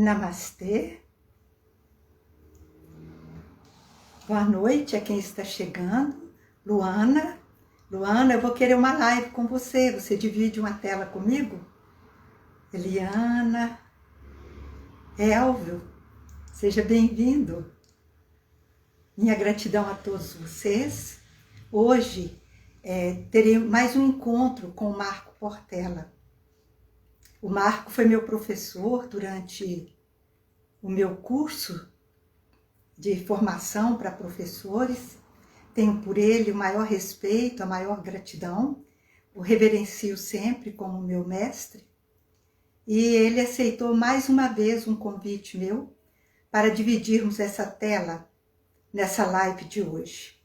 Namastê. Boa noite a quem está chegando. Luana. Luana, eu vou querer uma live com você. Você divide uma tela comigo? Eliana. Elvio. Seja bem-vindo. Minha gratidão a todos vocês. Hoje terei mais um encontro com o Marco Portela. O Marco foi meu professor durante o meu curso de formação para professores. Tenho por ele o maior respeito, a maior gratidão. O reverencio sempre como meu mestre. E ele aceitou mais uma vez um convite meu para dividirmos essa tela nessa live de hoje.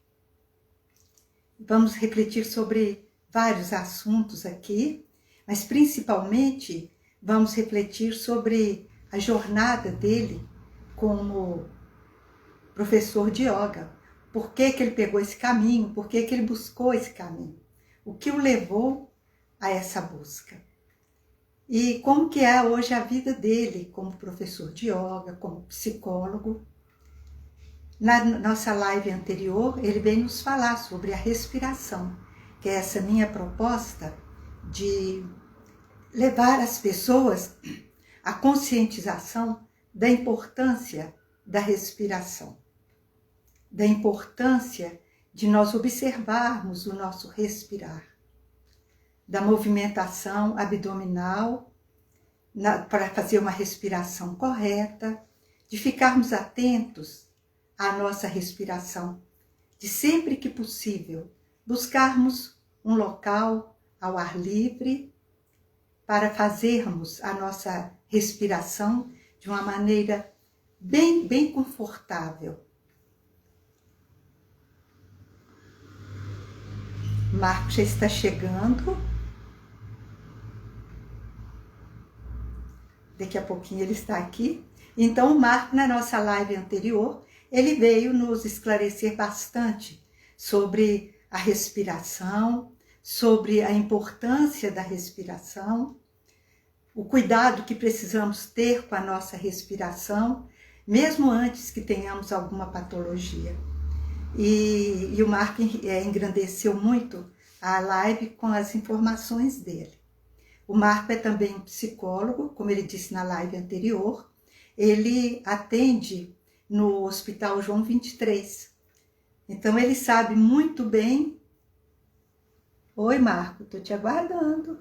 Vamos refletir sobre vários assuntos aqui, mas principalmente vamos refletir sobre a jornada dele como professor de yoga. Por que ele pegou esse caminho? Por que ele buscou esse caminho? O que o levou a essa busca? E como que é hoje a vida dele como professor de yoga, como psicólogo? Na nossa live anterior, ele veio nos falar sobre a respiração, que é essa minha proposta de levar as pessoas à conscientização da importância da respiração, da importância de nós observarmos o nosso respirar, da movimentação abdominal para fazer uma respiração correta, de ficarmos atentos à nossa respiração, de sempre que possível buscarmos um local ao ar livre para fazermos a nossa respiração de uma maneira bem confortável. O Marco já está chegando. Daqui a pouquinho ele está aqui. Então, o Marco, na nossa live anterior, ele veio nos esclarecer bastante sobre a respiração, sobre a importância da respiração, o cuidado que precisamos ter com a nossa respiração, mesmo antes que tenhamos alguma patologia. E o Marco engrandeceu muito a live com as informações dele. O Marco é também um psicólogo, como ele disse na live anterior. Ele atende no Hospital João 23. Então, ele sabe muito bem. Oi, Marco, estou te aguardando.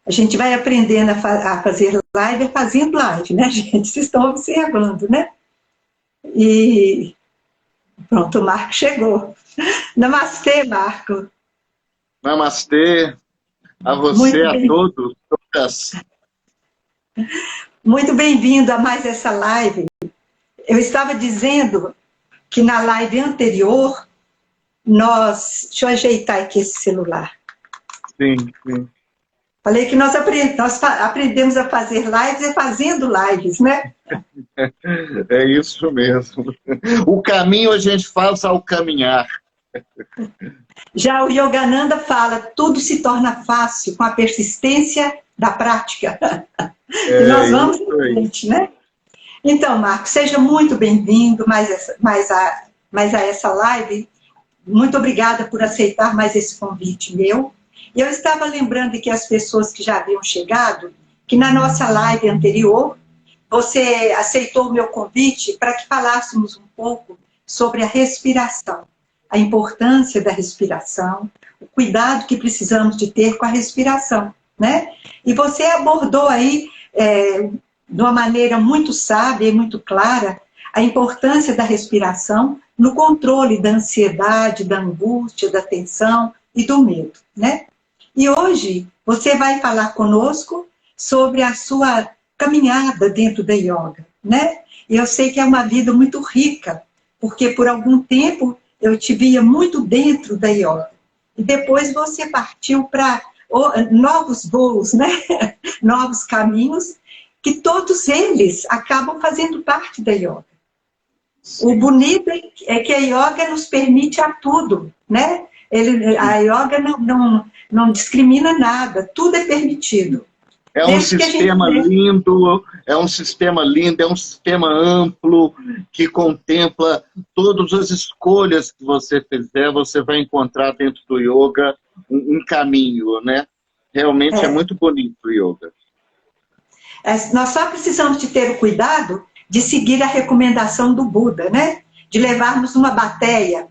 A gente vai aprendendo a fazer live fazendo live, né, gente? Vocês estão observando, né? E pronto, o Marco chegou. Namastê, Marco. Namastê a você, a todos, todas. Muito bem-vindo a mais essa live. Eu estava dizendo que na live anterior, deixa eu ajeitar aqui esse celular. Sim, sim. Falei que nós aprendemos a fazer lives fazendo lives, né? É isso mesmo. O caminho a gente faz ao caminhar. Já o Yogananda fala, tudo se torna fácil com a persistência da prática. E nós vamos em frente, né? Então, Marco, seja muito bem-vindo mais a essa live. Muito obrigada por aceitar mais esse convite meu. E eu estava lembrando que as pessoas que já haviam chegado, que na nossa live anterior, você aceitou o meu convite para que falássemos um pouco sobre a respiração, a importância da respiração, o cuidado que precisamos de ter com a respiração, né? E você abordou aí, de uma maneira muito sábia e muito clara, a importância da respiração no controle da ansiedade, da angústia, da tensão e do medo, né? E hoje você vai falar conosco sobre a sua caminhada dentro da yoga, né? E eu sei que é uma vida muito rica, porque por algum tempo eu te via muito dentro da yoga. E depois você partiu para novos voos, né? Novos caminhos, que todos eles acabam fazendo parte da yoga. O Sim. bonito é que a yoga nos permite a tudo, né? A yoga não discrimina nada, tudo é permitido. É um Desde que a gente... sistema lindo, é um sistema lindo, é um sistema amplo que contempla todas as escolhas que você fizer, você vai encontrar dentro do yoga um caminho, né? Realmente é É, muito bonito o yoga. nós só precisamos de ter o cuidado de seguir a recomendação do Buda, né? De levarmos uma bateia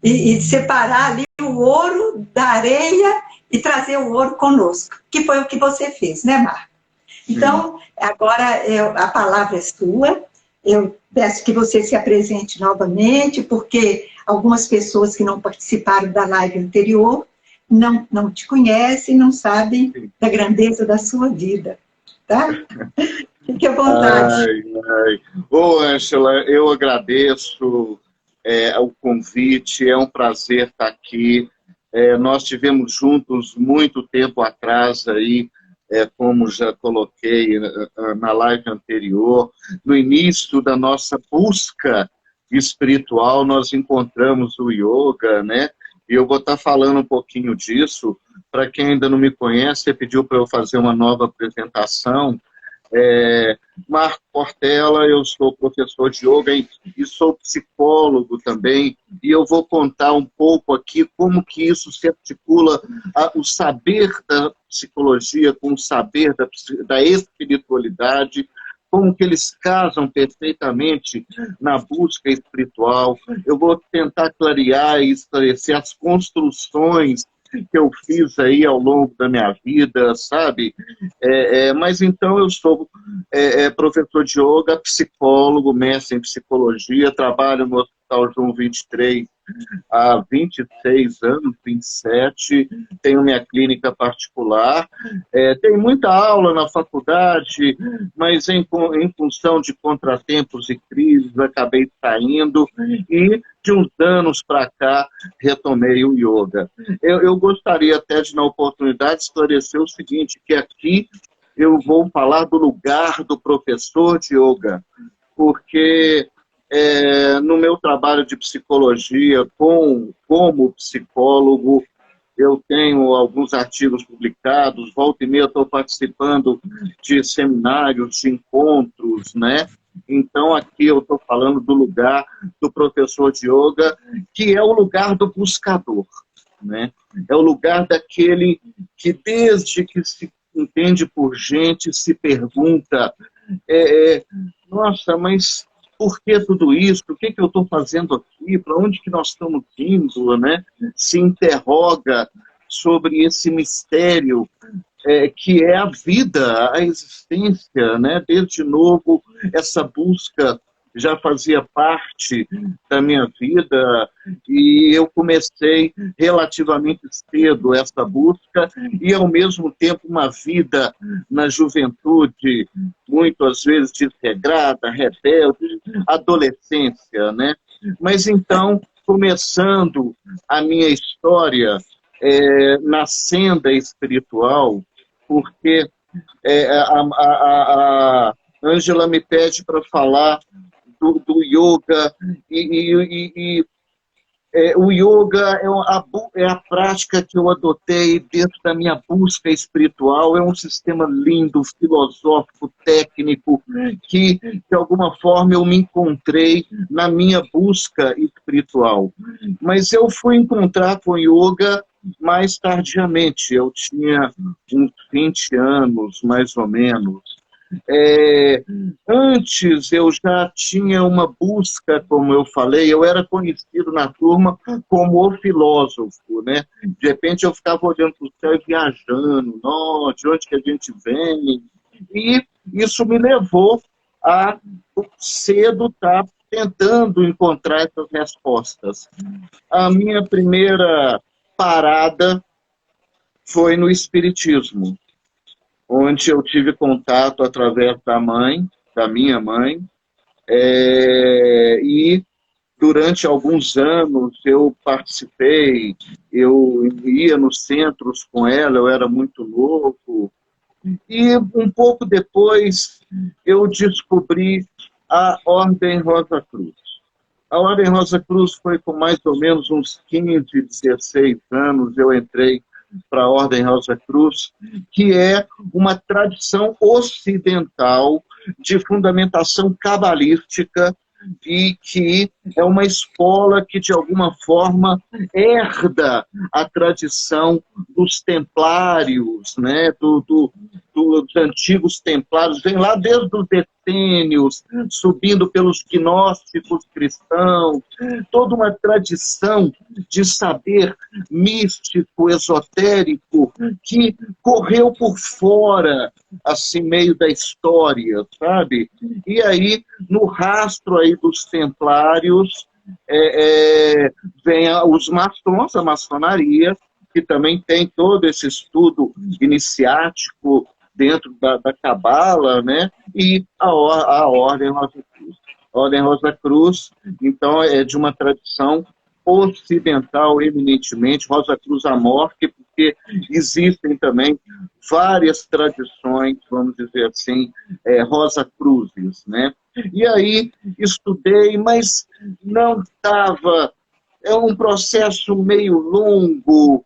e separar ali o ouro da areia e trazer o ouro conosco, que foi o que você fez, né, Marco? Sim. Então, agora a palavra é sua. Eu peço que você se apresente novamente, porque algumas pessoas que não participaram da live anterior não te conhecem, não sabem da grandeza da sua vida, tá? Fique à vontade. Ai, ai. Ô, Ângela, eu agradeço o convite, é um prazer estar aqui. Nós tivemos juntos muito tempo atrás aí, como já coloquei na live anterior, no início da nossa busca espiritual, nós encontramos o yoga, né? E eu vou estar falando um pouquinho disso. Para quem ainda não me conhece, você pediu para eu fazer uma nova apresentação. É, Marco Portela, eu sou professor de yoga e sou psicólogo também, e eu vou contar um pouco aqui como que isso se articula, o saber da psicologia com o saber da espiritualidade, como que eles casam perfeitamente na busca espiritual. Eu vou tentar clarear e esclarecer as construções que eu fiz aí ao longo da minha vida, sabe? Mas então eu sou professor de yoga, psicólogo, mestre em psicologia, trabalho no Hospital João 23 há 26 anos, 27, tenho minha clínica particular, tenho muita aula na faculdade, mas em função de contratempos e crises, acabei saindo e de uns anos para cá retomei o yoga. Eu gostaria até de, na oportunidade, esclarecer o seguinte, que aqui eu vou falar do lugar do professor de yoga, porque no meu trabalho de psicologia, como psicólogo, eu tenho alguns artigos publicados, volta e meia estou participando de seminários, de encontros, né? Então, aqui eu estou falando do lugar do professor de yoga, que é o lugar do buscador, né? É o lugar daquele que, desde que se entende por gente, se pergunta, nossa, mas por que tudo isso? O que eu estou fazendo aqui? Para onde que nós estamos indo, né? Se interroga sobre esse mistério que é a vida, a existência, né? Desde novo, essa busca já fazia parte da minha vida e eu comecei relativamente cedo essa busca e, ao mesmo tempo, uma vida na juventude, muitas vezes desregrada, rebelde, adolescência, né? Mas então, começando a minha história na senda espiritual, porque a Ângela me pede para falar do yoga, e o yoga é a prática que eu adotei dentro da minha busca espiritual, é um sistema lindo, filosófico, técnico, que de alguma forma eu me encontrei na minha busca espiritual. Mas eu fui encontrar com yoga mais tardiamente, eu tinha uns 20 anos, mais ou menos. É, Antes eu já tinha uma busca, como eu falei, eu era conhecido na turma como o filósofo, né? De repente eu ficava olhando para o céu e viajando, nossa, de onde que a gente vem? E isso me levou a cedo estar tentando encontrar essas respostas. A minha primeira parada foi no Espiritismo, onde eu tive contato através da minha mãe, e durante alguns anos eu participei, eu ia nos centros com ela, eu era muito novo, e um pouco depois eu descobri a Ordem Rosa Cruz. A Ordem Rosa Cruz foi com mais ou menos uns 15, 16 anos, eu entrei para a Ordem Rosa Cruz, que é uma tradição ocidental de fundamentação cabalística e que é uma escola que, de alguma forma, herda a tradição dos templários, né? Dos antigos templários, vem lá desde os essênios, subindo pelos gnósticos cristãos, toda uma tradição de saber místico, esotérico, que correu por fora, assim, meio da história, sabe? E aí, no rastro aí dos templários, vem os maçons, a maçonaria, que também tem todo esse estudo iniciático dentro da cabala, né? E a Ordem Rosa Cruz. A Ordem Rosa Cruz, então, é de uma tradição ocidental, eminentemente, Rosa Cruz à morte, porque existem também várias tradições, vamos dizer assim, Rosa Cruzes, né? E aí estudei, mas não estava... É um processo meio longo,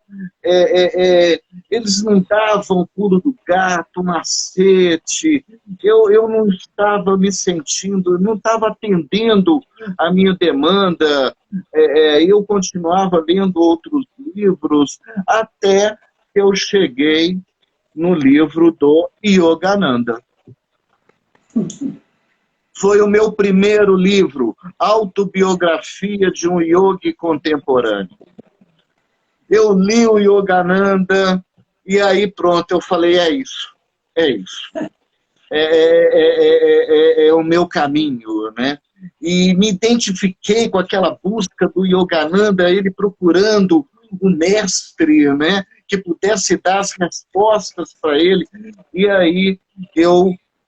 eles não davam pulo do gato, macete, eu não estava me sentindo, não estava atendendo a minha demanda, eu continuava lendo outros livros, até que eu cheguei no livro do Yogananda. Foi o meu primeiro livro, Autobiografia de um Yogi Contemporâneo. Eu li o Yogananda e aí pronto, eu falei, é isso. É o meu caminho, né? E me identifiquei com aquela busca do Yogananda, ele procurando um mestre, né, que pudesse dar as respostas para ele. E aí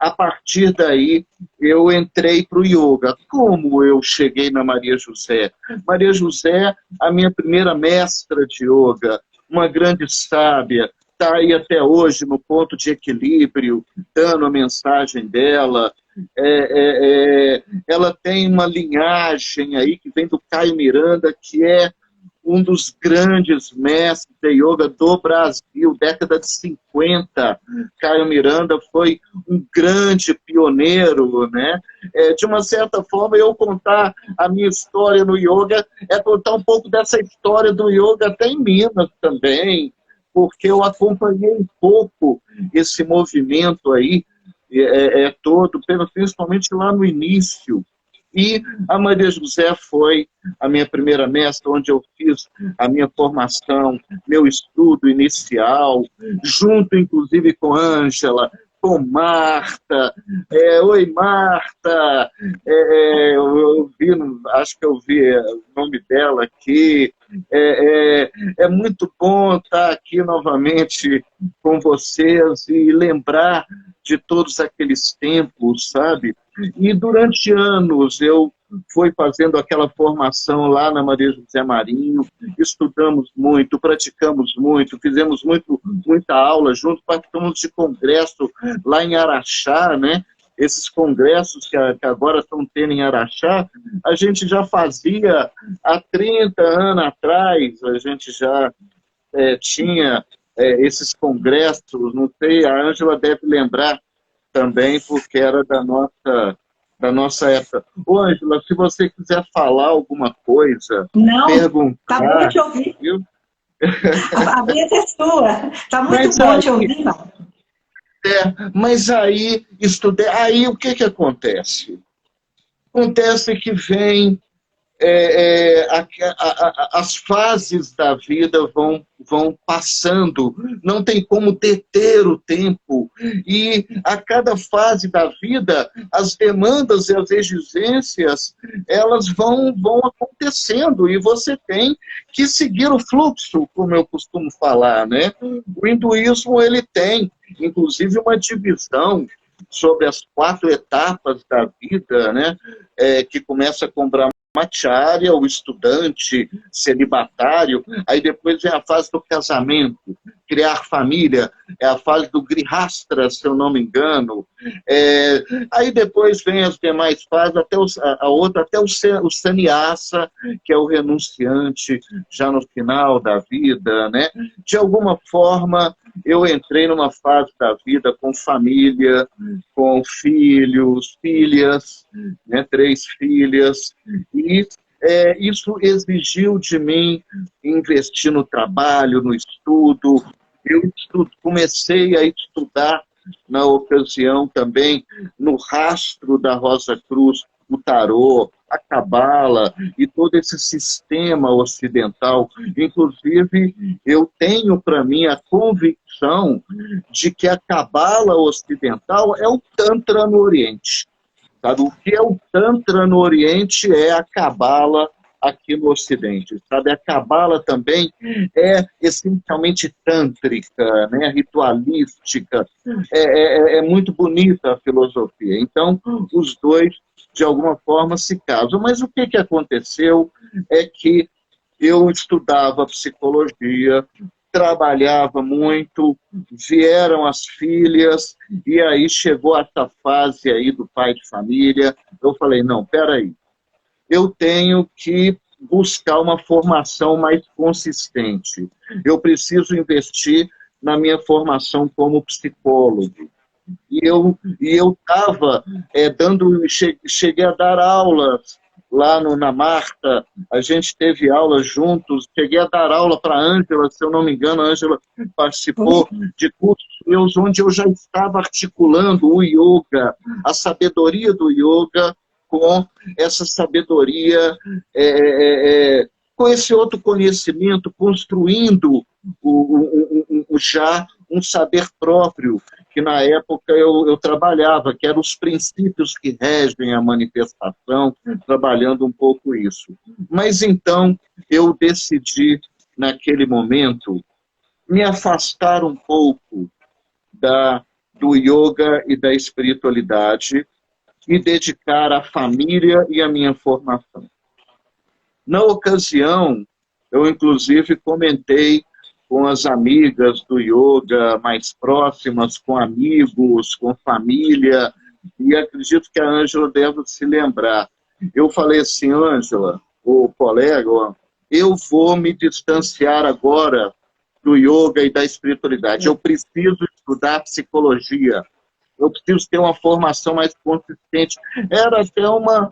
a partir daí, eu entrei para o yoga. Como eu cheguei na Maria José? Maria José, a minha primeira mestra de yoga, uma grande sábia, está aí até hoje no ponto de equilíbrio, dando a mensagem dela. Ela tem uma linhagem aí que vem do Caio Miranda, que é um dos grandes mestres de yoga do Brasil, década de 50. Caio Miranda foi um grande pioneiro, né? De uma certa forma, eu contar a minha história no yoga é contar um pouco dessa história do yoga até em Minas também, porque eu acompanhei um pouco esse movimento aí, todo, principalmente lá no início. E a Maria José foi a minha primeira mestra, onde eu fiz a minha formação, meu estudo inicial, junto inclusive com Ângela, com Marta. Oi, Marta! Acho que eu vi o nome dela aqui. É muito bom estar aqui novamente com vocês e lembrar de todos aqueles tempos, sabe? E durante anos eu fui fazendo aquela formação lá na Maria José Marinho, estudamos muito, praticamos muito, fizemos muita aula junto, participamos de congresso lá em Araxá, né? Esses congressos que agora estão tendo em Araxá, a gente já fazia há 30 anos atrás, a gente já tinha esses congressos, não sei, a Ângela deve lembrar também, porque era da nossa época. Ô, Ângela, se você quiser falar alguma coisa, não, perguntar... Tá bom te ouvir. Viu? A vez é sua. Tá muito Mas bom te ouvir, Marco. Mas aí, estudei... Aí, o que acontece? Acontece que vem... as fases da vida vão passando, não tem como deter o tempo, e a cada fase da vida, as demandas e as exigências, elas vão acontecendo, e você tem que seguir o fluxo, como eu costumo falar, né? O hinduísmo, ele tem, inclusive, uma divisão sobre as 4 etapas da vida, né? Que começa com Brahmacharya, o estudante celibatário, aí depois vem a fase do casamento, criar família, é a fase do Grihastra, se eu não me engano. Aí depois vem as demais fases, até a outra, até o Sannyasa, que é o renunciante, já no final da vida, né? De alguma forma, eu entrei numa fase da vida com família, com filhos, filhas, né? 3 filhas, e isso exigiu de mim investir no trabalho, no estudo. Eu comecei a estudar, na ocasião também, no rastro da Rosa Cruz, o tarô, a cabala e todo esse sistema ocidental. Inclusive, eu tenho para mim a convicção de que a cabala ocidental é o Tantra no Oriente. Sabe? O que é o Tantra no Oriente é a cabala aqui no Ocidente. Sabe? A cabala também é essencialmente tântrica, né? Ritualística. É muito bonita a filosofia. Então, os dois, de alguma forma, se casam. Mas o que aconteceu é que eu estudava psicologia, trabalhava muito, vieram as filhas, e aí chegou essa fase aí do pai de família. Eu falei, não, peraí, eu tenho que buscar uma formação mais consistente. Eu preciso investir na minha formação como psicólogo. E eu estava cheguei a dar aulas lá na Marta, a gente teve aulas juntos, cheguei a dar aula para a Ângela, se eu não me engano, a Ângela participou de cursos meus, onde eu já estava articulando o yoga, a sabedoria do yoga, com essa sabedoria, com esse outro conhecimento, construindo já um saber próprio, que na época eu trabalhava, que eram os princípios que regem a manifestação, trabalhando um pouco isso. Mas então eu decidi, naquele momento, me afastar um pouco do yoga e da espiritualidade, me dedicar à família e à minha formação. Na ocasião, eu inclusive comentei com as amigas do yoga mais próximas, com amigos, com família, e acredito que a Ângela deve se lembrar. Eu falei assim, Ângela, o colega, eu vou me distanciar agora do yoga e da espiritualidade. Eu preciso estudar psicologia. Eu preciso ter uma formação mais consistente. Era até uma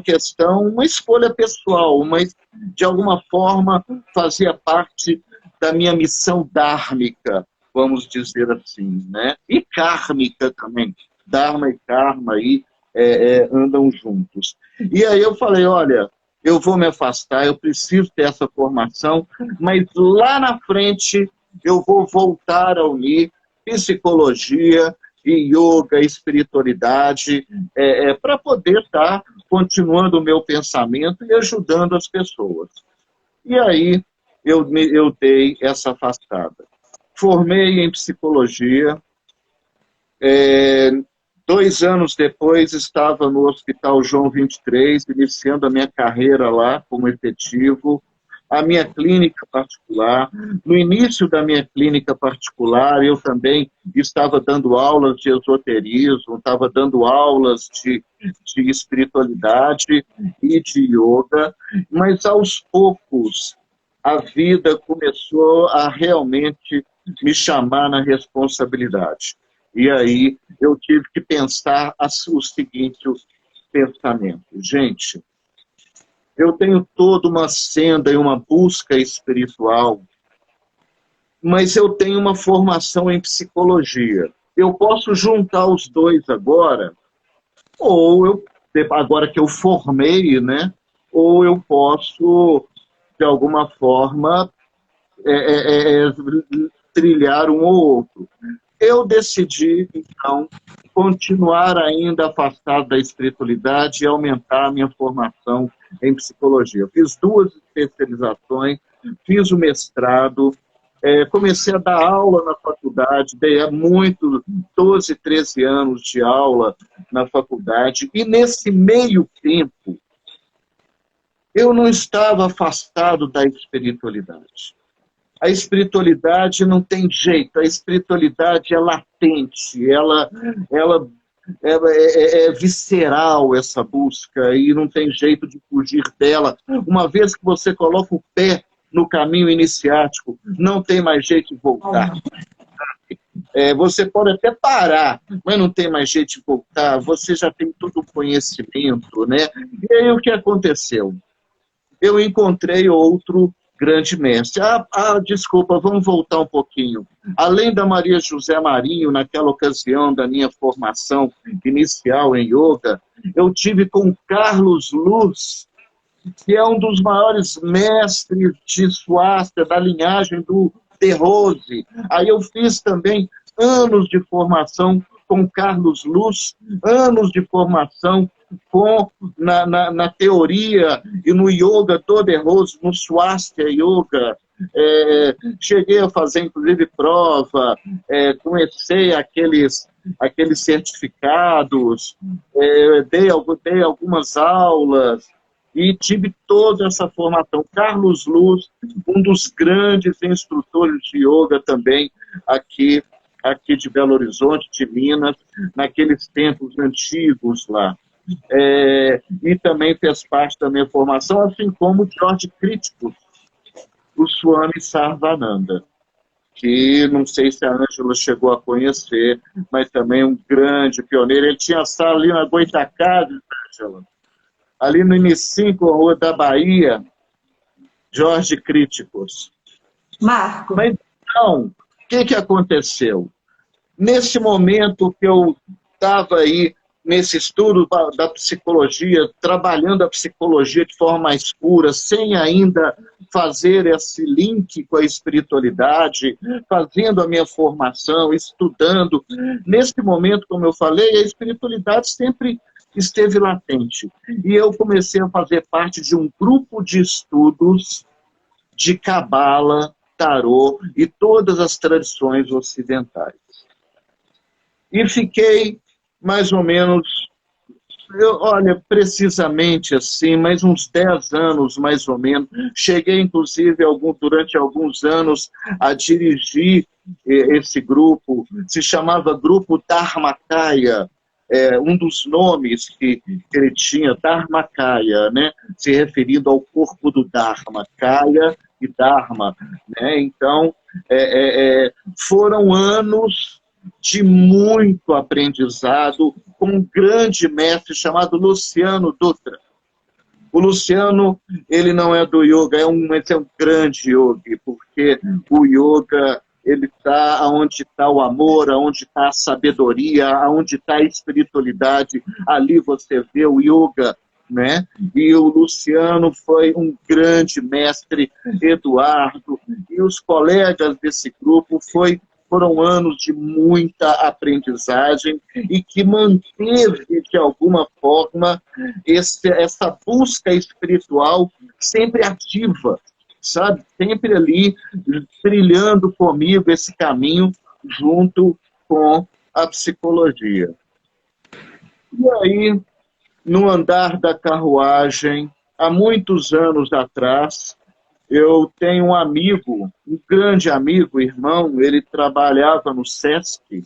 questão, uma escolha pessoal, mas de alguma forma fazia parte da minha missão dármica, vamos dizer assim, né? E kármica também. Dharma e karma aí andam juntos. E aí eu falei, olha, eu vou me afastar, eu preciso ter essa formação, mas lá na frente eu vou voltar a unir psicologia e yoga, espiritualidade, para poder estar continuando o meu pensamento e ajudando as pessoas. E aí eu dei essa afastada. Formei em psicologia, 2 anos depois estava no Hospital João 23, iniciando a minha carreira lá como efetivo, a minha clínica particular. No início da minha clínica particular, eu também estava dando aulas de esoterismo, estava dando aulas de espiritualidade e de yoga, mas aos poucos a vida começou a realmente me chamar na responsabilidade. E aí eu tive que pensar o seguinte pensamento. Gente, eu tenho toda uma senda e uma busca espiritual, mas eu tenho uma formação em psicologia. Eu posso juntar os dois agora, ou agora que eu formei, né? Ou eu posso, de alguma forma, trilhar um ou outro. Eu decidi, então, continuar ainda afastado da espiritualidade e aumentar a minha formação em psicologia. Eu fiz 2 especializações, fiz o mestrado, comecei a dar aula na faculdade, dei 12, 13 anos de aula na faculdade, e nesse meio tempo, eu não estava afastado da espiritualidade. A espiritualidade não tem jeito, a espiritualidade é latente, ela é visceral, essa busca, e não tem jeito de fugir dela. Uma vez que você coloca o pé no caminho iniciático, não tem mais jeito de voltar. Você pode até parar, mas não tem mais jeito de voltar, você já tem todo o conhecimento, né? E aí o que aconteceu? Eu encontrei outro grande mestre. Desculpa, vamos voltar um pouquinho. Além da Maria José Marinho, naquela ocasião da minha formação inicial em yoga, eu tive com Carlos Luz, que é um dos maiores mestres de Swastika, da linhagem do De Rose. Aí eu fiz também anos de formação com Carlos Luz, anos de formação na teoria e no yoga do De Rose, no Swastika Yoga. Cheguei a fazer, inclusive, prova, comecei aqueles certificados, dei algumas aulas, e tive toda essa formação. Carlos Luz, um dos grandes instrutores de yoga também aqui de Belo Horizonte, de Minas, naqueles tempos antigos lá. E também fez parte da minha formação, assim como o George Crítico, o Swami Sarvananda, que não sei se a Ângela chegou a conhecer, mas também um grande pioneiro. Ele tinha sala ali na Goitacazes, Ângela, ali no inicinho com a Rua da Bahia, Jorge Críticos. Marco. Mas então, o que aconteceu? Nesse momento que eu estava aí, nesse estudo da psicologia, trabalhando a psicologia de forma mais pura, sem ainda fazer esse link com a espiritualidade, fazendo a minha formação, estudando. Nesse momento, como eu falei, a espiritualidade sempre esteve latente. E eu comecei a fazer parte de um grupo de estudos de Cabala, Tarô e todas as tradições ocidentais. E fiquei mais ou menos, precisamente assim, mais uns 10 anos, mais ou menos. Cheguei, inclusive, durante alguns anos, a dirigir esse grupo. Se chamava Grupo Dharmakaya. Um dos nomes que ele tinha, Dharmakaya, né? Se referindo ao corpo do Dharma, Kaya e Dharma. Né? Então, foram anos de muito aprendizado com um grande mestre chamado Luciano Dutra. O Luciano, ele não é do yoga, mas é um grande yogi, porque o yoga, ele está onde está o amor, onde está a sabedoria, onde está a espiritualidade. Ali você vê o yoga, né? E o Luciano foi um grande mestre, Eduardo, e os colegas desse grupo foram anos de muita aprendizagem e que manteve, de alguma forma, essa busca espiritual sempre ativa, sabe? Sempre ali, trilhando comigo esse caminho junto com a psicologia. E aí, no andar da carruagem, há muitos anos atrás, eu tenho um amigo, um grande amigo, irmão, ele trabalhava no SESC,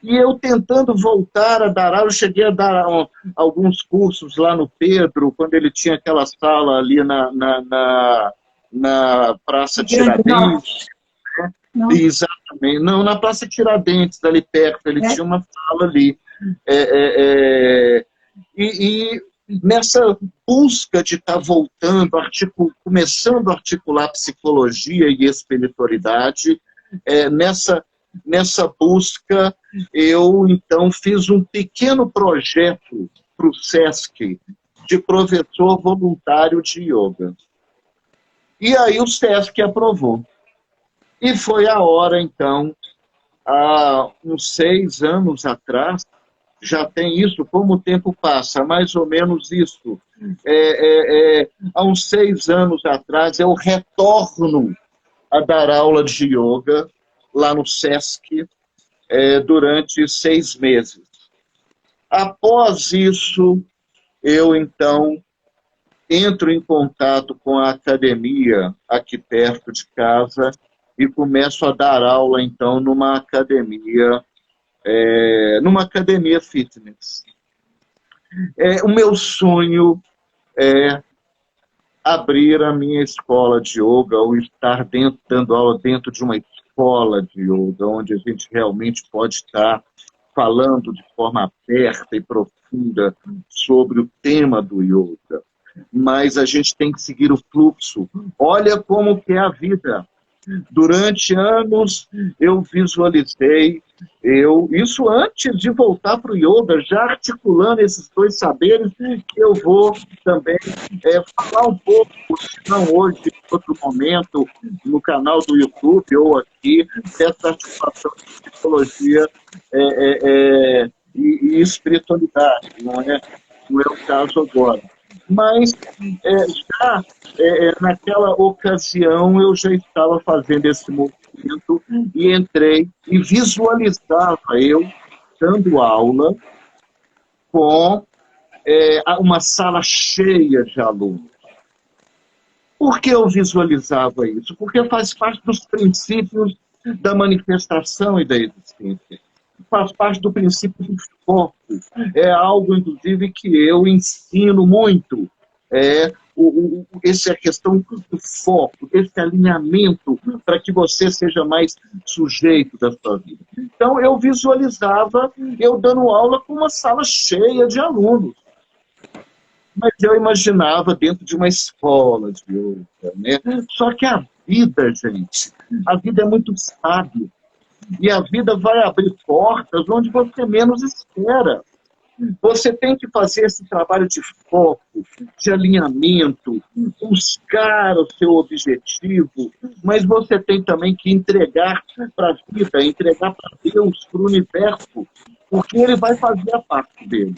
e eu tentando voltar a dar aula, eu cheguei a dar alguns cursos lá no Pedro, quando ele tinha aquela sala ali na Praça Tiradentes. Né? Exatamente, não, na Praça Tiradentes, ali perto, ele tinha uma sala ali. E nessa busca de estar voltando, começando a articular psicologia e espiritualidade, nessa busca, eu, então, fiz um pequeno projeto para o SESC de professor voluntário de yoga. E aí o SESC aprovou. E foi a hora, então, há uns 6 anos atrás, já tem isso, como o tempo passa, mais ou menos isso. Há uns 6 anos atrás, eu retorno a dar aula de yoga lá no SESC durante 6 meses. Após isso, eu, então, entro em contato com a academia aqui perto de casa e começo a dar aula, então, numa academia fitness. O meu sonho é abrir a minha escola de yoga ou estar dando aula dentro de uma escola de yoga, onde a gente realmente pode estar falando de forma aberta e profunda sobre o tema do yoga. Mas a gente tem que seguir o fluxo. Olha como que é a vida. Durante anos eu visualizei, isso antes de voltar para o yoga, já articulando esses dois saberes, que eu vou também falar um pouco, se não hoje, em outro momento, no canal do YouTube ou aqui, dessa articulação de psicologia e espiritualidade, não é o caso agora. Mas já naquela ocasião eu já estava fazendo esse movimento e entrei e visualizava eu dando aula com uma sala cheia de alunos. Por que eu visualizava isso? Porque faz parte dos princípios da manifestação e da existência. Faz parte do princípio do foco. É algo, inclusive, que eu ensino muito. Essa é a questão do foco, desse alinhamento, para que você seja mais sujeito da sua vida. Então, eu visualizava eu dando aula com uma sala cheia de alunos. Mas eu imaginava dentro de uma escola de yoga, né? Só que a vida, gente, a vida é muito sábia. E a vida vai abrir portas onde você menos espera. Você tem que fazer esse trabalho de foco, de alinhamento, buscar o seu objetivo, mas você tem também que entregar para a vida, entregar para Deus, para o universo, porque ele vai fazer a parte dele.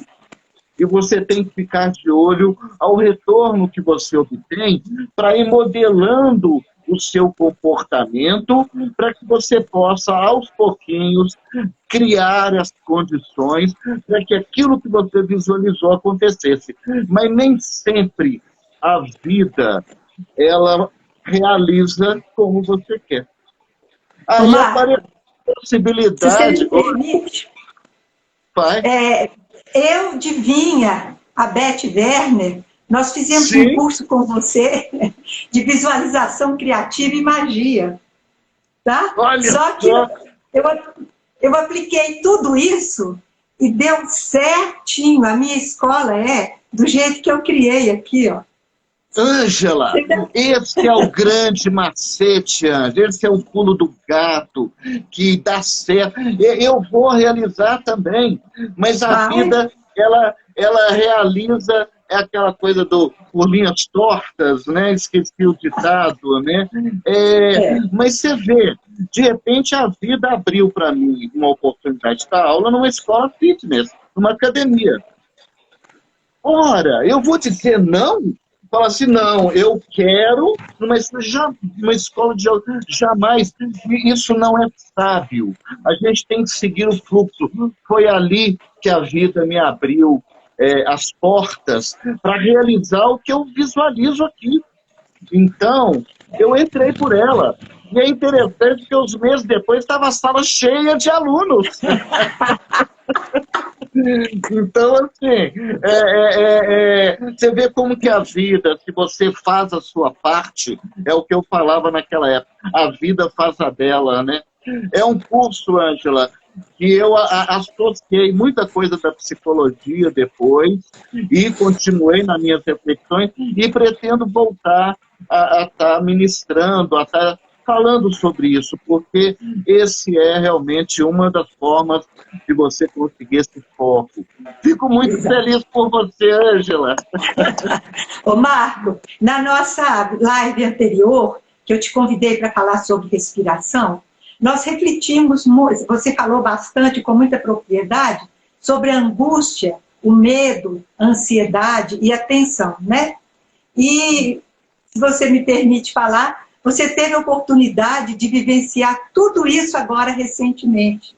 E você tem que ficar de olho ao retorno que você obtém para ir modelando o seu comportamento para que você possa, aos pouquinhos, criar as condições para que aquilo que você visualizou acontecesse. Mas nem sempre a vida, ela realiza como você quer. Aí aparece a possibilidade... Se você me permite, eu adivinha a Beth Werner. Nós fizemos um curso com você de visualização criativa e magia. Tá? Olha só que eu apliquei tudo isso e deu certinho. A minha escola é do jeito que eu criei aqui, ó. Ângela, esse é o grande macete, Ângela. Esse é o pulo do gato que dá certo. Eu vou realizar também, mas a vida, ela realiza aquela coisa por linhas tortas, né? Esqueci o ditado, né? Mas você vê, de repente a vida abriu para mim uma oportunidade de dar aula numa escola fitness, numa academia. Ora, eu vou dizer não? Fala assim, não, eu quero uma escola de yoga, jamais. Isso não é sábio. A gente tem que seguir o fluxo. Foi ali que a vida me abriu as portas para realizar o que eu visualizo aqui. Então, eu entrei por ela. E é interessante que uns meses depois estava a sala cheia de alunos. Então, assim, você vê como que a vida, se você faz a sua parte, é o que eu falava naquela época, a vida faz a dela, né? É um curso, Ângela, que eu associei muita coisa da psicologia depois e continuei nas minhas reflexões e pretendo voltar a estar ministrando, a estar falando sobre isso, porque esse é realmente uma das formas de você conseguir esse foco. Fico muito feliz por você, Ângela. Ô Marco, na nossa live anterior, que eu te convidei para falar sobre respiração, nós refletimos, você falou bastante, com muita propriedade, sobre a angústia, o medo, a ansiedade e a tensão, né? E, se você me permite falar, você teve a oportunidade de vivenciar tudo isso agora recentemente.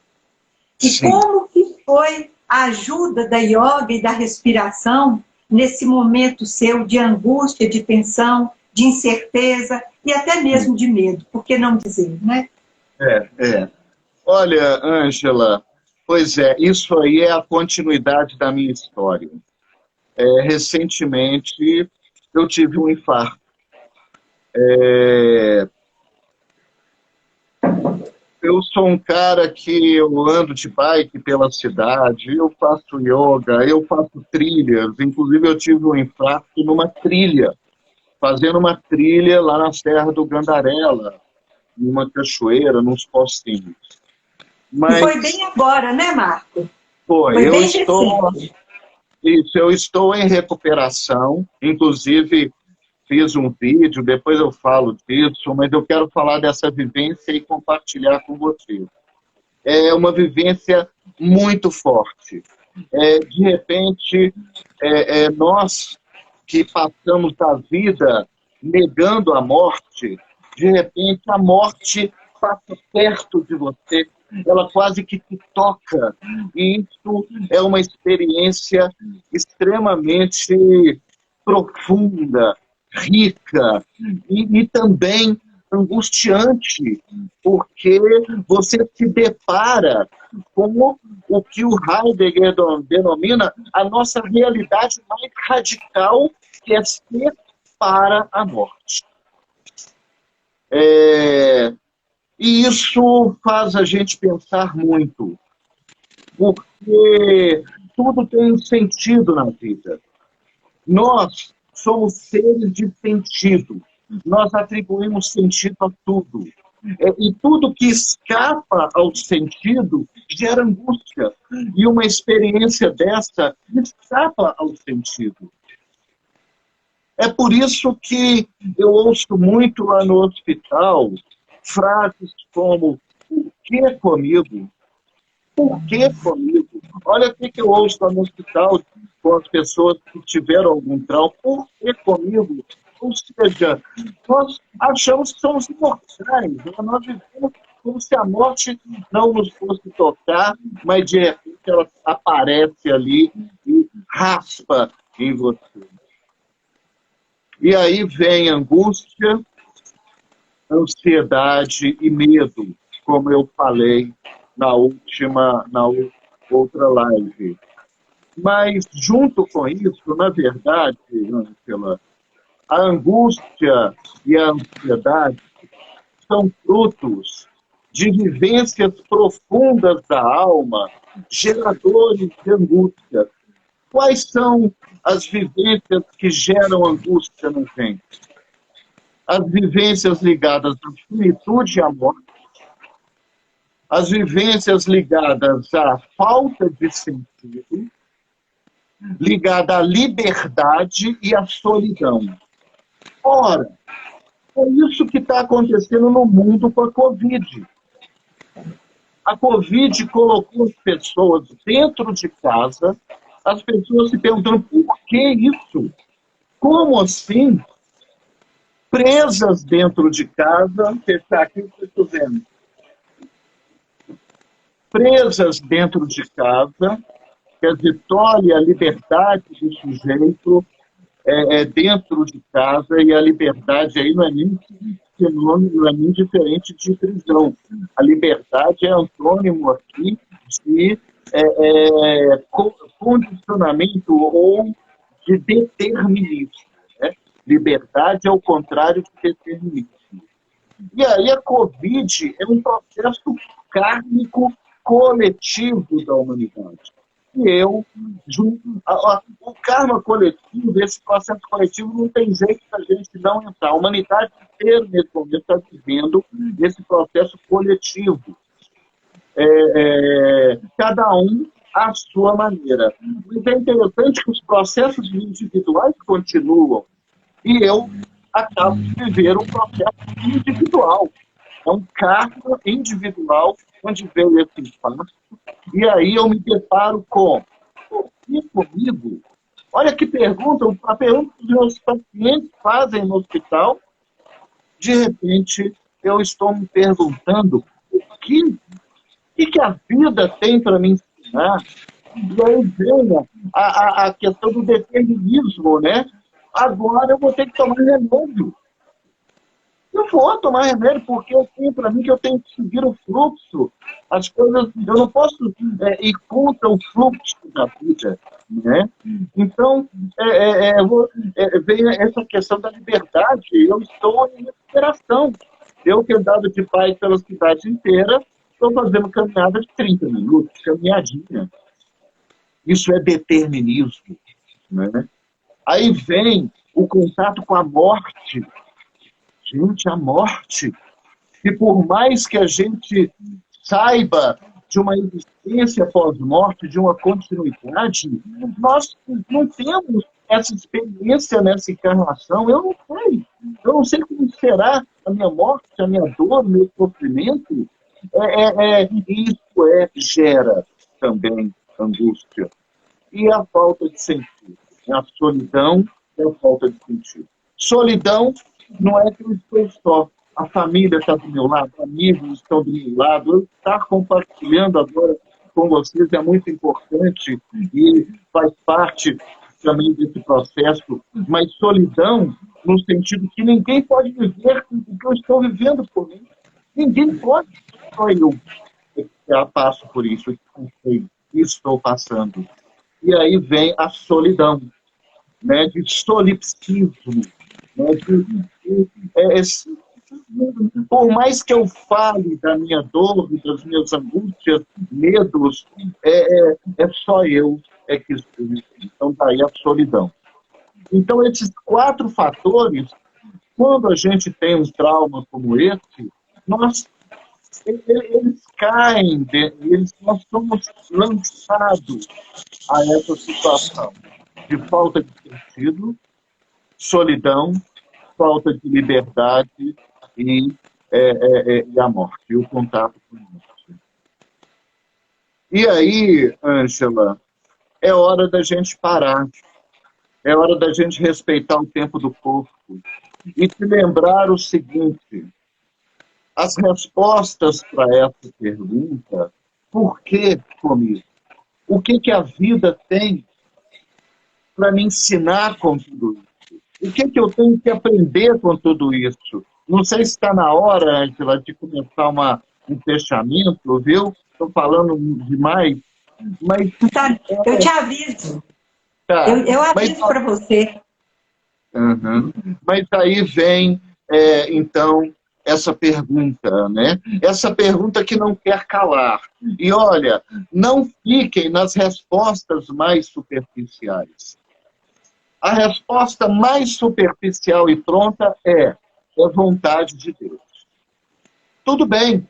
E como que foi a ajuda da yoga e da respiração nesse momento seu de angústia, de tensão, de incerteza e até mesmo de medo, por que não dizer, né? É. Olha, Ângela, pois é, isso aí é a continuidade da minha história. Recentemente, eu tive um infarto. Eu sou um cara que eu ando de bike pela cidade, eu faço yoga, eu faço trilhas. Inclusive, eu tive um infarto numa trilha, fazendo uma trilha lá na Serra do Gandarela, numa cachoeira, nos postinhos. E foi Mas, bem agora, né, Marco? foi, Foi bem recente. eu estou em recuperação, inclusive fiz um vídeo, depois eu falo disso, mas eu quero falar dessa vivência e compartilhar com você. É uma vivência muito forte. De repente, nós que passamos a vida negando a morte, de repente a morte passa perto de você, ela quase que te toca. E isso é uma experiência extremamente profunda, rica e também angustiante, porque você se depara com o que o Heidegger denomina a nossa realidade mais radical, que é ser para a morte. E isso faz a gente pensar muito, porque tudo tem sentido na vida. Nós somos seres de sentido. Nós atribuímos sentido a tudo. E tudo que escapa ao sentido gera angústia. E uma experiência dessa escapa ao sentido. É por isso que eu ouço muito lá no hospital frases como: por que comigo? Por que comigo? Olha o que eu ouço lá no hospital com as pessoas que tiveram algum trauma. Por que comigo? Ou seja, nós achamos que somos imortais. Nós vivemos como se a morte não nos fosse tocar, mas de repente ela aparece ali e raspa em você. E aí vem angústia, ansiedade e medo, como eu falei na outra live. Mas, junto com isso, na verdade, Angela, a angústia e a ansiedade são frutos de vivências profundas da alma, geradores de angústia. Quais são as vivências que geram angústia na gente? As vivências ligadas à finitude e à morte, as vivências ligadas à falta de sentido, ligada à liberdade e à solidão. Ora, é isso que está acontecendo no mundo com a Covid. A Covid colocou as pessoas dentro de casa, as pessoas se perguntando por que isso? Como assim? Presas dentro de casa, que está aqui, vocês estão vendo. Presas dentro de casa, quer dizer, tolhe a liberdade do sujeito dentro de casa, e a liberdade aí não é nem sinônimo, não é nem diferente de prisão. A liberdade é antônimo aqui de condicionamento ou de determinismo. Né? Liberdade é o contrário de determinismo. E aí a Covid é um processo kármico coletivo da humanidade. E o karma coletivo, esse processo coletivo, não tem jeito da gente não entrar. A humanidade inteira, nesse momento, está vivendo esse processo coletivo. Cada um à sua maneira. Mas é interessante que os processos individuais continuam. E eu acabo de viver um processo individual. É um karma individual onde veio esse impacto. E aí eu me deparo com: por que comigo? Olha que pergunta, a pergunta que os meus pacientes fazem no hospital. De repente, eu estou me perguntando o que a vida tem para me ensinar? E aí vem a questão do determinismo, né? Agora eu vou ter que tomar remédio. Eu vou tomar remédio porque eu tenho para mim que eu tenho que seguir o fluxo. As coisas, eu não posso ir contra o fluxo da vida, né? Então, vem essa questão da liberdade. Eu estou em recuperação. Eu que andado de bike pela cidade inteira, estou fazendo caminhada de 30 minutos, caminhadinha. Isso é determinismo, né? Aí vem o contato com a morte. Gente, a morte. E por mais que a gente saiba de uma existência pós-morte, de uma continuidade, nós não temos essa experiência nessa encarnação. Eu não sei. Eu não sei como será a minha morte, a minha dor, o meu sofrimento. Isso gera também angústia. E a falta de sentido. A solidão e a falta de sentido. Solidão não é que eu estou só. A família está do meu lado, amigos estão do meu lado. Eu estar compartilhando agora com vocês é muito importante e faz parte também desse processo. Mas solidão no sentido que ninguém pode viver o que eu estou vivendo por mim. Ninguém pode, só eu. Eu passo por isso, eu sei, estou passando. E aí vem a solidão, né, de solipsismo, né, por mais que eu fale da minha dor, das minhas angústias, medos, só eu que estou. Então, daí a solidão. Então, esses 4 fatores, quando a gente tem um trauma como esse, eles caem, nós somos lançados a essa situação de falta de sentido, solidão, falta de liberdade e a morte, e o contato com a morte. E aí, Ângela, é hora da gente parar, é hora da gente respeitar o tempo do corpo e se lembrar o seguinte: as respostas para essa pergunta, por que comigo? O que a vida tem para me ensinar com tudo isso? O que eu tenho que aprender com tudo isso? Não sei se está na hora, Angela, de começar um fechamento, viu? Estou falando demais, mas... Tá, eu te aviso. Tá, eu aviso para você. Uhum. Mas aí vem, então, essa pergunta, né? Essa pergunta que não quer calar. E olha, não fiquem nas respostas mais superficiais. A resposta mais superficial e pronta é vontade de Deus. Tudo bem,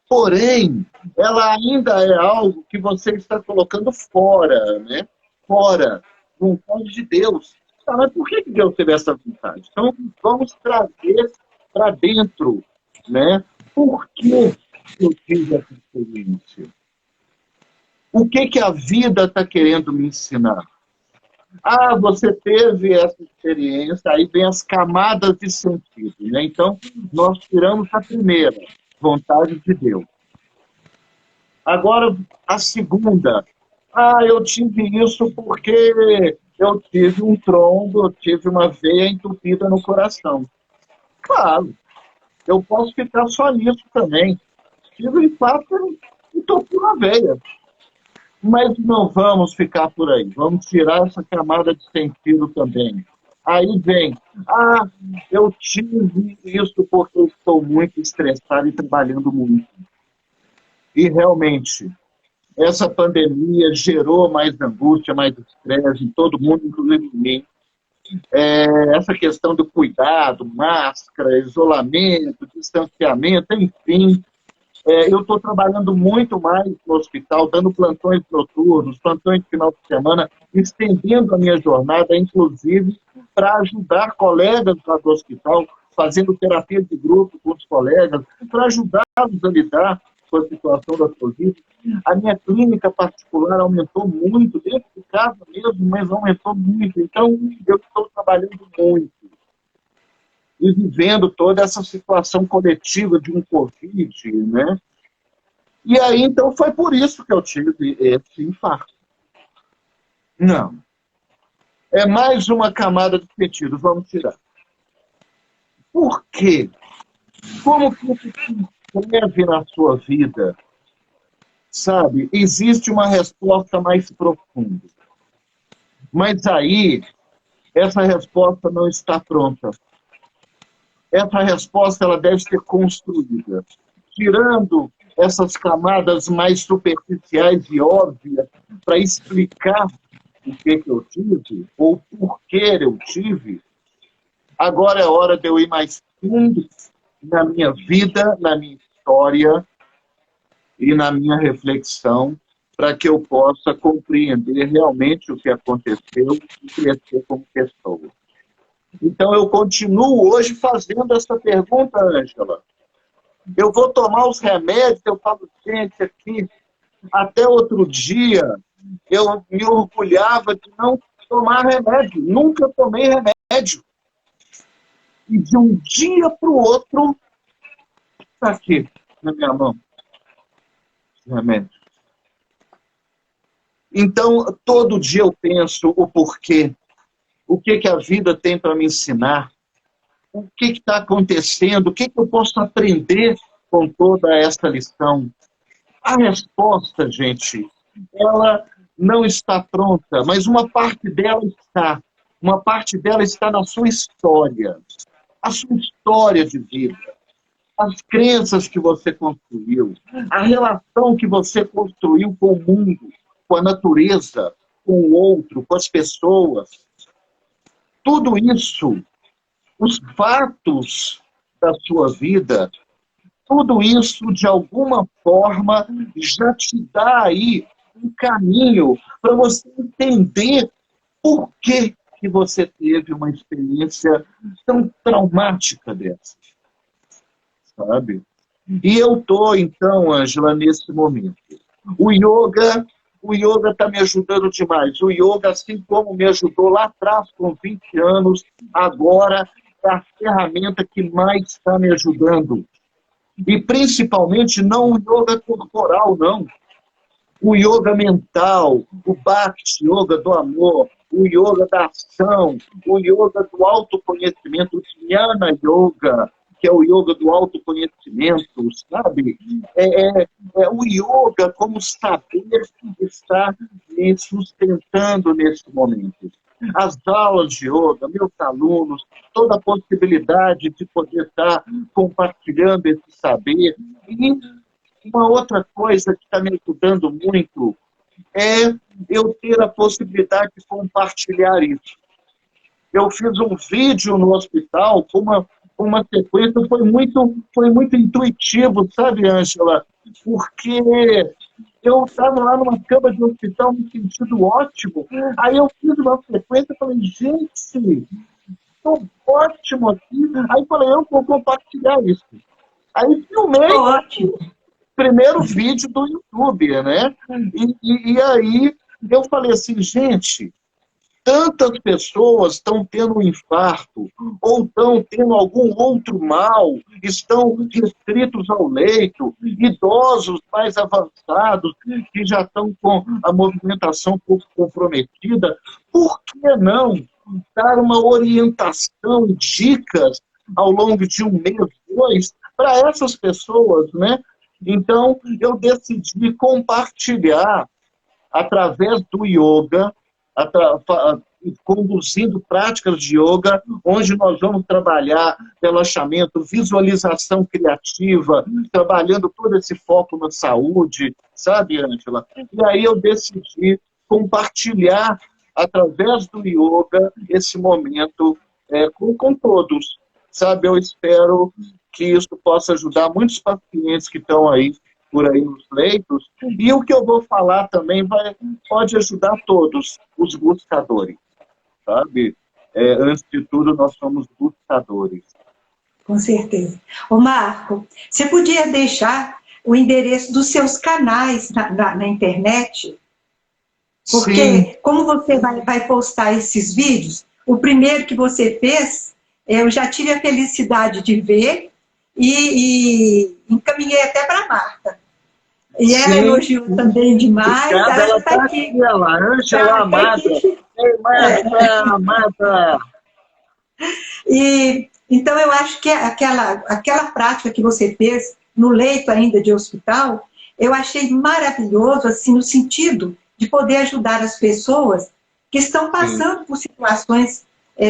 porém, ela ainda é algo que você está colocando fora, né? Fora, vontade de Deus. Ah, mas por que Deus teve essa vontade? Então, vamos trazer para dentro, né? Por que eu tive essa experiência? O que a vida está querendo me ensinar? Ah, você teve essa experiência, aí vem as camadas de sentido, né? Então, nós tiramos a primeira, vontade de Deus. Agora, a segunda. Ah, eu tive isso porque eu tive um trombo, eu tive uma veia entupida no coração. Claro, eu posso ficar só nisso também. Tive um infarto e entupiu a veia. Mas não vamos ficar por aí. Vamos tirar essa camada de sentido também. Aí vem, eu tive isso porque eu estou muito estressado e trabalhando muito. E realmente, essa pandemia gerou mais angústia, mais estresse em todo mundo, inclusive em mim. Essa questão do cuidado, máscara, isolamento, distanciamento, enfim. Eu estou trabalhando muito mais no hospital, dando plantões noturnos, plantões de final de semana, estendendo a minha jornada, inclusive, para ajudar colegas lá do hospital, fazendo terapia de grupo com os colegas, para ajudá-los a lidar com a situação da Covid. A minha clínica particular aumentou muito, dentro de casa mesmo, mas aumentou muito. Então, eu estou trabalhando muito. E vivendo toda essa situação coletiva de um Covid, né? E aí, então, foi por isso que eu tive esse infarto. Não. É mais uma camada de sentido. Vamos tirar. Por quê? Como que isso se inscreve na sua vida? Sabe? Existe uma resposta mais profunda. Mas aí, essa resposta não está pronta. Essa resposta ela deve ser construída. Tirando essas camadas mais superficiais e óbvias para explicar o que eu tive, ou por que eu tive, agora é hora de eu ir mais fundo na minha vida, na minha história e na minha reflexão, para que eu possa compreender realmente o que aconteceu e crescer como pessoa. Então, eu continuo hoje fazendo essa pergunta, Ângela. Eu vou tomar os remédios, eu falo, gente, aqui, até outro dia, eu me orgulhava de não tomar remédio. Nunca tomei remédio. E de um dia para o outro, está aqui, na minha mão, esse remédio. Então, todo dia eu penso o porquê. O que a vida tem para me ensinar? O que está acontecendo? O que eu posso aprender com toda essa lição? A resposta, gente, ela não está pronta, mas uma parte dela está. Uma parte dela está na sua história. A sua história de vida. As crenças que você construiu. A relação que você construiu com o mundo, com a natureza, com o outro, com as pessoas. Tudo isso, os fatos da sua vida, tudo isso, de alguma forma, já te dá aí um caminho para você entender por que você teve uma experiência tão traumática dessa, sabe? E eu estou, então, Ângela, nesse momento. O yoga está me ajudando demais. O yoga, assim como me ajudou lá atrás, com 20 anos, agora é a ferramenta que mais está me ajudando. E principalmente não o yoga corporal, não. O yoga mental, o Bhakti Yoga do amor, o yoga da ação, o yoga do autoconhecimento, o Jnana Yoga, que é o yoga do autoconhecimento, sabe? O yoga como saber que está me sustentando nesse momento. As aulas de yoga, meus alunos, toda a possibilidade de poder estar compartilhando esse saber. E uma outra coisa que está me ajudando muito é eu ter a possibilidade de compartilhar isso. Eu fiz um vídeo no hospital com uma sequência, foi muito intuitivo, sabe, Ângela? Porque eu estava lá numa cama de hospital me sentindo ótimo. Aí eu fiz uma sequência e falei, gente, estou ótimo aqui. Aí falei, eu vou compartilhar isso. Aí filmei Ótimo. o primeiro vídeo do YouTube, né? E aí eu falei assim, gente, tantas pessoas estão tendo um infarto, ou estão tendo algum outro mal, estão restritos ao leito, idosos mais avançados, que já estão com a movimentação um pouco comprometida. Por que não dar uma orientação, dicas, ao longo de um mês, dois, para essas pessoas, né? Então, eu decidi compartilhar através do yoga, conduzindo práticas de yoga, onde nós vamos trabalhar relaxamento, visualização criativa, trabalhando todo esse foco na saúde, sabe, Ângela? E aí eu decidi compartilhar, através do yoga, esse momento com todos, sabe? Eu espero que isso possa ajudar muitos pacientes que estão aí por aí nos leitos, e o que eu vou falar também pode ajudar todos os buscadores, sabe? Antes de tudo, nós somos buscadores. Com certeza. Ô Marco, você podia deixar o endereço dos seus canais na internet? Porque, sim, como você vai postar esses vídeos, o primeiro que você fez, eu já tive a felicidade de ver e encaminhei até para a Marta. E ela Sim, elogiou também demais. obrigado. Ela já Ela está está aqui. aqui, ela, Ângela Tá, tá amada. aqui. Ei, Marta, amada. E, então, eu acho que aquela prática que você fez no leito ainda de hospital, eu achei maravilhoso, assim, no sentido de poder ajudar as pessoas que estão Sim, passando por situações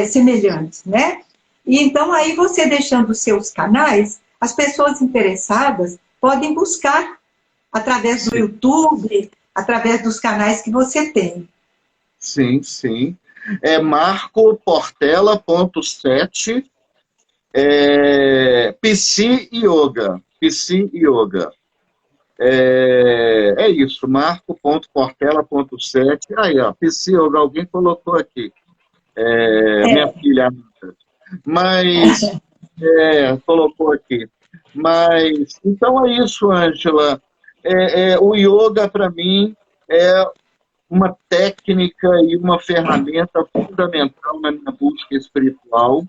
semelhantes, né? E então, aí você deixando os seus canais, as pessoas interessadas podem buscar através do sim, YouTube, através dos canais que você tem. sim, sim. É marcoportela.7, PC Yoga. PC Yoga. É isso, marco.portela.7. Aí, ó, PC Yoga, alguém colocou aqui. Minha É, filha. Mas, colocou aqui. Mas, então é isso, Ângela. O yoga, para mim, é uma técnica e uma ferramenta fundamental na minha busca espiritual.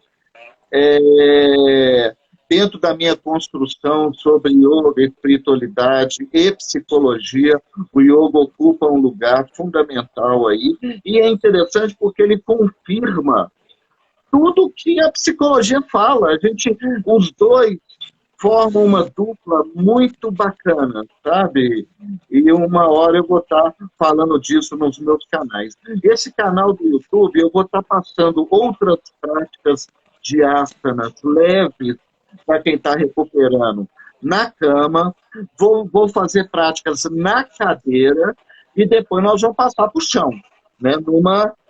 É, Dentro da minha construção sobre yoga, espiritualidade e psicologia, o yoga ocupa um lugar fundamental aí. E é interessante porque ele confirma tudo que a psicologia fala. Os dois formam uma dupla muito bacana, sabe? E uma hora eu vou estar falando disso nos meus canais. Esse canal do YouTube, eu vou estar passando outras práticas de asanas leves para quem está recuperando na cama, vou fazer práticas na cadeira e depois nós vamos passar para o chão, né?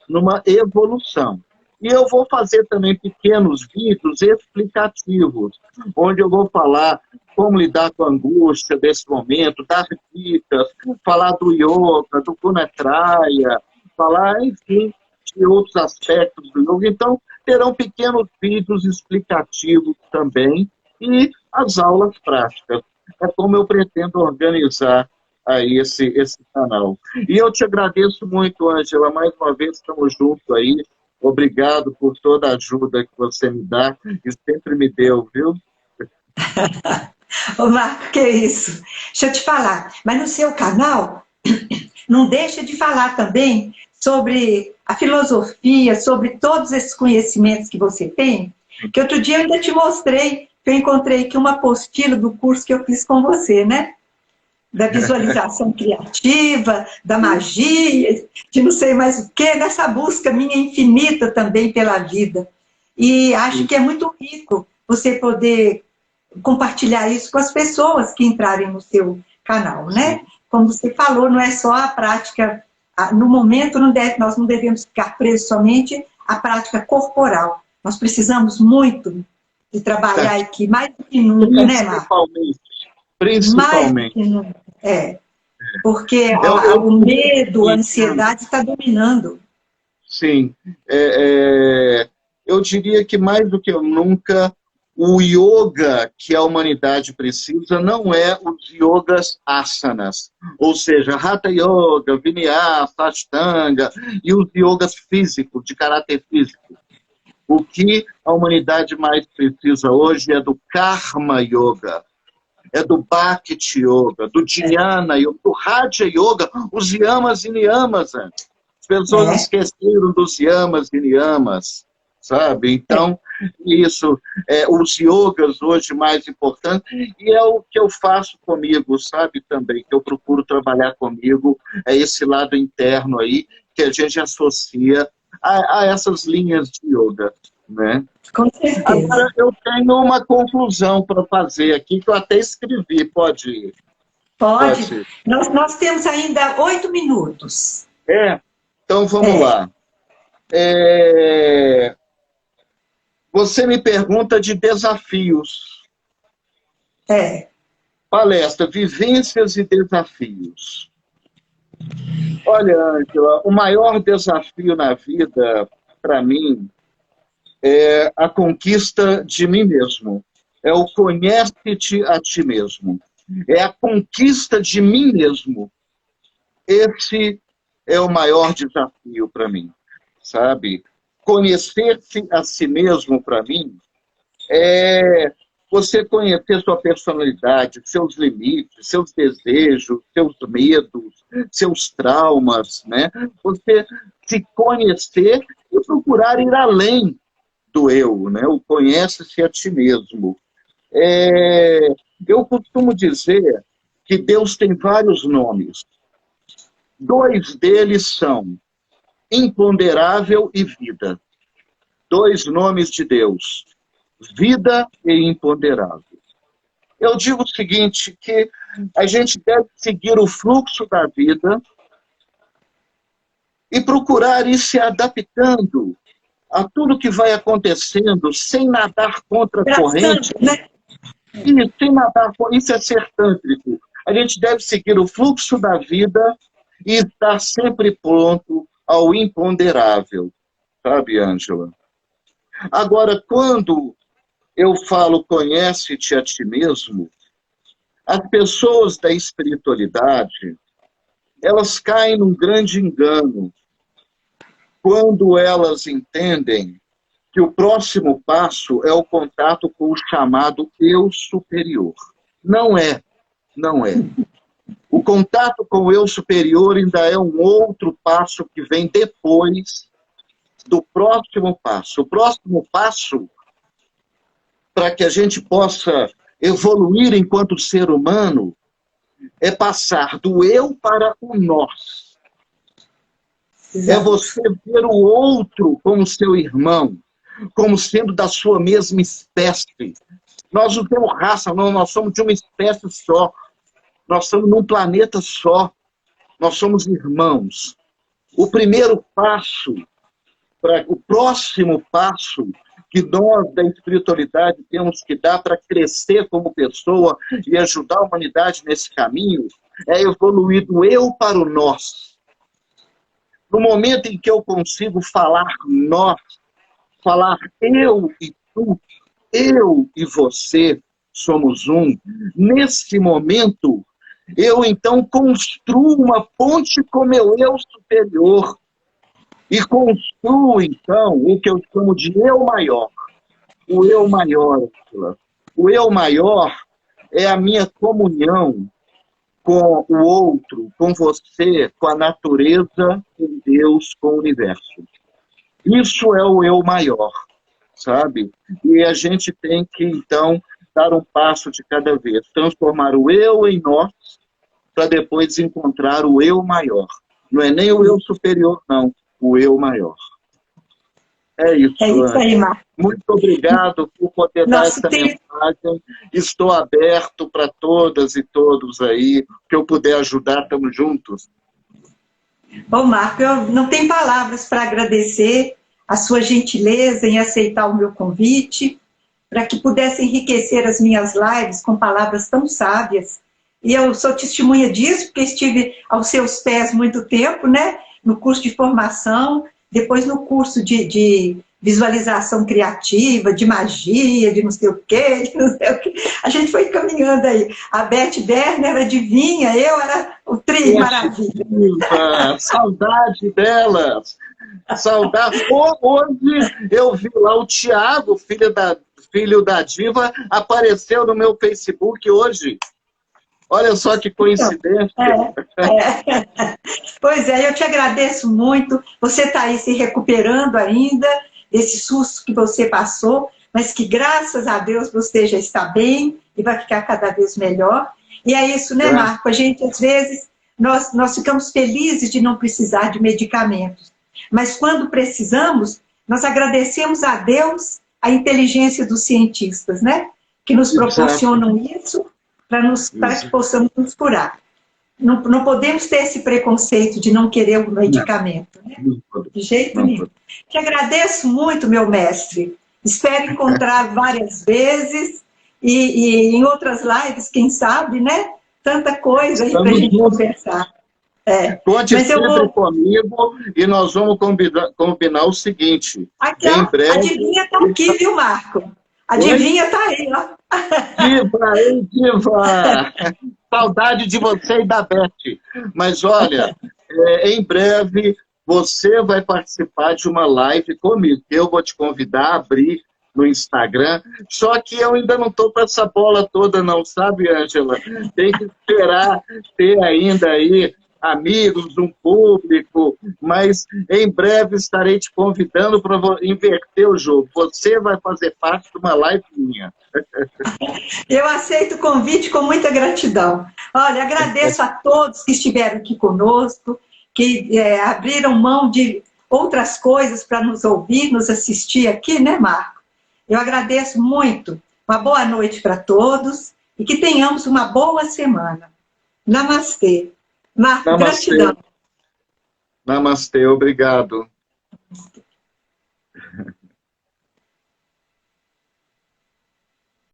Numa evolução. E eu vou fazer também pequenos vídeos explicativos, onde eu vou falar como lidar com a angústia desse momento, dar dicas, falar do yoga, do Gunatraya, falar, enfim, de outros aspectos do yoga. Então, terão pequenos vídeos explicativos também e as aulas práticas. É como eu pretendo organizar aí esse canal. E eu te agradeço muito, Ângela, mais uma vez estamos juntos aí. Obrigado por toda a ajuda que você me dá e sempre me deu, viu? Ô Marco, que isso? Deixa eu te falar, mas no seu canal, não deixa de falar também sobre a filosofia, sobre todos esses conhecimentos que você tem, que outro dia eu ainda te mostrei, que eu encontrei aqui uma apostila do curso que eu fiz com você, né? Da visualização criativa, da magia, de não sei mais o quê, nessa busca minha infinita também pela vida. E acho que é muito rico você poder compartilhar isso com as pessoas que entrarem no seu canal, né? Como você falou, não é só a prática, no momento nós não devemos ficar presos somente à prática corporal. Nós precisamos muito de trabalhar aqui, mais do que nunca, né, Marco? Principalmente, Mais do principalmente. que nunca, porque Eu o medo, a entendo. ansiedade está dominando. Sim. Eu diria que mais do que nunca, o yoga que a humanidade precisa não é os yogas asanas, ou seja, Hatha Yoga, Vinyasa, Ashtanga e os yogas físicos, de caráter físico. O que a humanidade mais precisa hoje é do Karma Yoga, é do Bhakti Yoga, do Dhyana Yoga, do Raja Yoga, os yamas e niyamas, né? As pessoas É, esqueceram dos yamas e niyamas, sabe? é. Então, isso, os yogas hoje mais importantes, e é o que eu faço comigo, sabe, também, que eu procuro trabalhar comigo, é esse lado interno aí, que a gente associa a essas linhas de yoga, né? Com certeza. Agora, eu tenho uma conclusão para fazer aqui, que eu até escrevi, pode ir. Pode. Pode ir. Nós temos ainda 8 minutos. Então vamos É, lá. É, Você me pergunta de desafios. é. Palestra, vivências e desafios. Olha, Ângela, o maior desafio na vida, para mim, é a conquista de mim mesmo. É o conhece-te a ti mesmo. É a conquista de mim mesmo. Esse é o maior desafio para mim, sabe? Conhecer-se a si mesmo, para mim, é você conhecer sua personalidade, seus limites, seus desejos, seus medos, seus traumas, né? Você se conhecer e procurar ir além do eu, né? O conhece-se a ti mesmo. Eu costumo dizer que Deus tem vários nomes. 2 deles são imponderável e vida. 2 nomes de Deus, vida e imponderável. Eu digo o seguinte, que a gente deve seguir o fluxo da vida e procurar ir se adaptando a tudo que vai acontecendo sem nadar contra a corrente. Né? E sem nadar, isso é ser tântrico. A gente deve seguir o fluxo da vida e estar sempre pronto ao imponderável. Sabe, Ângela? Agora, quando eu falo conhece-te a ti mesmo, as pessoas da espiritualidade, elas caem num grande engano quando elas entendem que o próximo passo é o contato com o chamado eu superior. Não é, não é. O contato com o eu superior ainda é um outro passo que vem depois do próximo passo. O próximo passo, para que a gente possa evoluir enquanto ser humano, é passar do eu para o nós. Exato. É você ver o outro como seu irmão, como sendo da sua mesma espécie. Nós não temos raça, não, nós somos de uma espécie só. Nós somos num planeta só. Nós somos irmãos. O primeiro passo, o próximo passo que nós da espiritualidade temos que dar para crescer como pessoa e ajudar a humanidade nesse caminho, é evoluir do eu para o nós. No momento em que eu consigo falar nós, falar eu e tu, eu e você somos um, nesse momento, eu então construo uma ponte com meu eu superior e construo então o que eu chamo de eu maior. O eu maior, o eu maior é a minha comunhão com o outro, com você, com a natureza, com Deus, com o universo. Isso é o eu maior, sabe? E a gente tem que, então, dar um passo de cada vez. Transformar o eu em nós, para depois encontrar o eu maior. Não é nem o eu superior, não. O eu maior. É isso aí, Marco. Muito obrigado por poder dar essa mensagem. Estou aberto para todas e todos aí. Que eu puder ajudar, estamos juntos. Bom, Marco, eu não tenho palavras para agradecer a sua gentileza em aceitar o meu convite, para que pudesse enriquecer as minhas lives com palavras tão sábias. E eu sou testemunha disso, porque estive aos seus pés muito tempo, né? No curso de formação, depois no curso de visualização criativa, de magia, de não sei o quê, de não sei o quê. A gente foi caminhando aí. A Beth Berner era adivinha, eu era o tri maravilha. Saudade delas. Saudade. Hoje eu vi lá o Tiago, filho da Diva, apareceu no meu Facebook hoje. Olha só que coincidência. Pois é, eu te agradeço muito. Você está aí se recuperando ainda desse susto que você passou, mas que graças a Deus você já está bem e vai ficar cada vez melhor. E é isso, né, Marco? A gente, às vezes, nós ficamos felizes de não precisar de medicamentos. Mas quando precisamos, nós agradecemos a Deus a inteligência dos cientistas, né? Que nos proporcionam isso para que possamos nos curar. Não podemos ter esse preconceito de não querer o medicamento, né? De jeito nenhum. Te agradeço muito, meu mestre. Espero encontrar várias vezes e em outras lives, quem sabe, né? Tanta coisa aí para a gente conversar. Conte sempre comigo e nós vamos combinar o seguinte. Aqui, ó, breve... adivinha está aqui, viu, Marco? Adivinha está aí, ó. Diva, hein, Diva! Saudade de você e da Beth. Mas olha, em breve você vai participar de uma live comigo. Eu vou te convidar a abrir no Instagram, só que eu ainda não estou com essa bola toda não, sabe, Ângela? Tem que esperar ter ainda aí amigos, um público, mas em breve estarei te convidando para inverter o jogo. Você vai fazer parte de uma live minha. Eu aceito o convite com muita gratidão. Olha, agradeço a todos que estiveram aqui conosco, que abriram mão de outras coisas para nos ouvir, nos assistir aqui, né, Marco? Eu agradeço muito. Uma boa noite para todos e que tenhamos uma boa semana. Namastê. Marco, Namastê. gratidão. Namastê, obrigado.